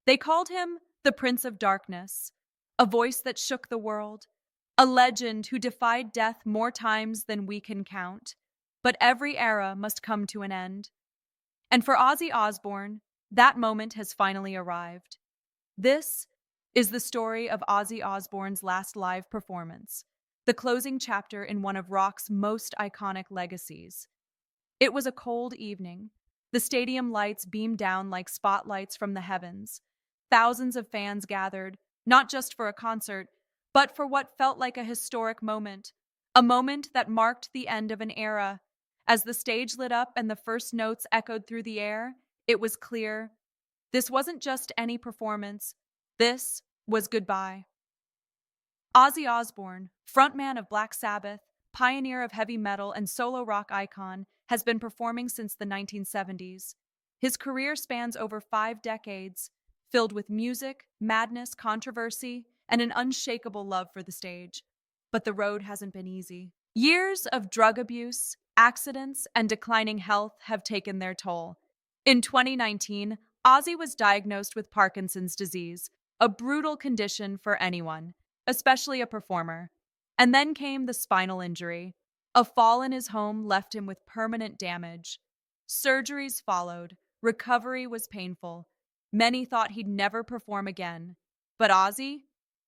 They called him the Prince of Darkness, a voice that shook the world, a legend who defied death more times than we can count. But every era must come to an end. And for Ozzy Osbourne, that moment has finally arrived. This is the story of Ozzy Osbourne's last live performance, the closing chapter in one of rock's most iconic legacies. It was a cold evening. The stadium lights beamed down like spotlights from the heavens. Thousands of fans gathered, not just for a concert, but for what felt like a historic moment, a moment that marked the end of an era. As the stage lit up and the first notes echoed through the air, it was clear this wasn't just any performance. This was goodbye. Ozzy Osbourne, frontman of Black Sabbath, pioneer of heavy metal and solo rock icon, has been performing since the 1970s. His career spans over 5 decades, filled with music, madness, controversy, and an unshakable love for the stage. But the road hasn't been easy. Years of drug abuse, accidents, and declining health have taken their toll. In 2019, Ozzy was diagnosed with Parkinson's disease, a brutal condition for anyone, especially a performer. And then came the spinal injury. A fall in his home left him with permanent damage. Surgeries followed. Recovery was painful. Many thought he'd never perform again. But Ozzy?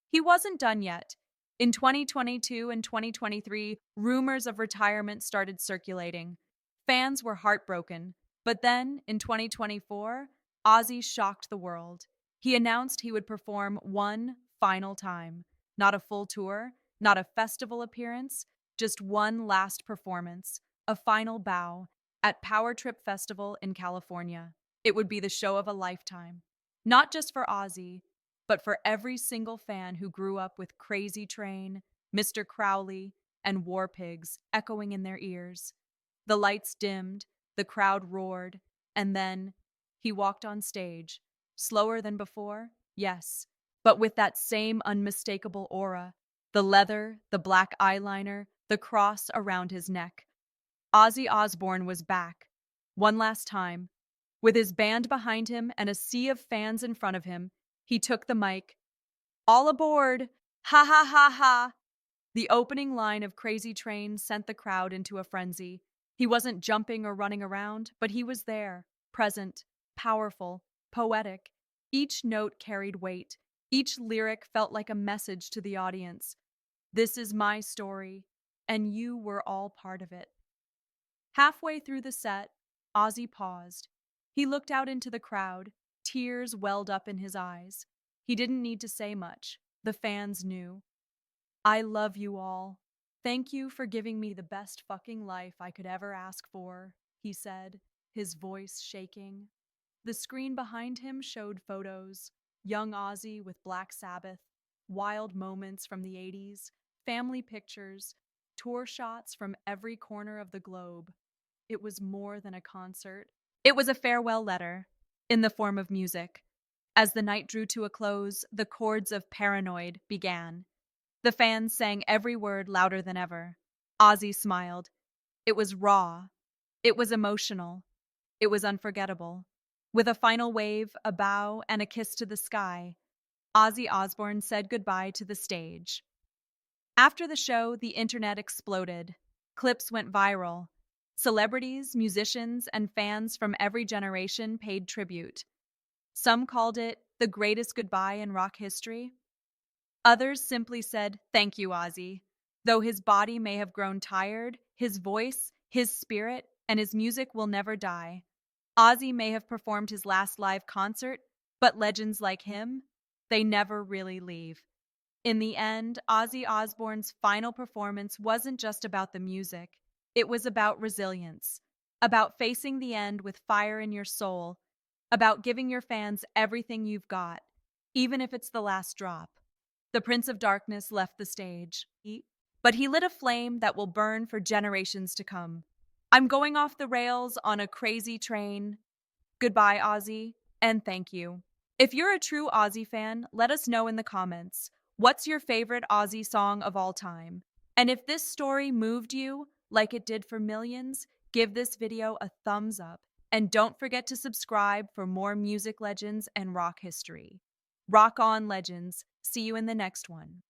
He wasn't done yet. In 2022 and 2023, rumors of retirement started circulating. Fans were heartbroken. But then, in 2024, Ozzy shocked the world. He announced he would perform one final time. Not a full tour, not a festival appearance, just one last performance, a final bow, at Power Trip Festival in California. It would be the show of a lifetime. Not just for Ozzy, but for every single fan who grew up with Crazy Train, Mr. Crowley, and War Pigs echoing in their ears. The lights dimmed, the crowd roared, and then he walked on stage. Slower than before, yes, but with that same unmistakable aura. The leather, the black eyeliner, the cross around his neck. Ozzy Osbourne was back. One last time. With his band behind him and a sea of fans in front of him, he took the mic. All aboard! Ha ha ha ha! The opening line of Crazy Train sent the crowd into a frenzy. He wasn't jumping or running around, but he was there, present, powerful, poetic. Each note carried weight. Each lyric felt like a message to the audience. This is my story, and you were all part of it. Halfway through the set, Ozzy paused. He looked out into the crowd. Tears welled up in his eyes. He didn't need to say much. The fans knew. I love you all. Thank you for giving me the best fucking life I could ever ask for, he said, his voice shaking. The screen behind him showed photos. Young Ozzy with Black Sabbath, wild moments from the 80s, family pictures, tour shots from every corner of the globe. It was more than a concert. It was a farewell letter, in the form of music. As the night drew to a close, the chords of Paranoid began. The fans sang every word louder than ever. Ozzy smiled. It was raw. It was emotional. It was unforgettable. With a final wave, a bow, and a kiss to the sky, Ozzy Osbourne said goodbye to the stage. After the show, the internet exploded. Clips went viral. Celebrities, musicians, and fans from every generation paid tribute. Some called it the greatest goodbye in rock history. Others simply said, "Thank you, Ozzy." Though his body may have grown tired, his voice, his spirit, and his music will never die. Ozzy may have performed his last live concert, but legends like him, they never really leave. In the end, Ozzy Osbourne's final performance wasn't just about the music. It was about resilience, about facing the end with fire in your soul, about giving your fans everything you've got, even if it's the last drop. The Prince of Darkness left the stage, but he lit a flame that will burn for generations to come. I'm going off the rails on a crazy train. Goodbye, Ozzy, and thank you. If you're a true Ozzy fan, let us know in the comments. What's your favorite Ozzy song of all time? And if this story moved you, like it did for millions, give this video a thumbs up. And don't forget to subscribe for more music legends and rock history. Rock on, legends. See you in the next one.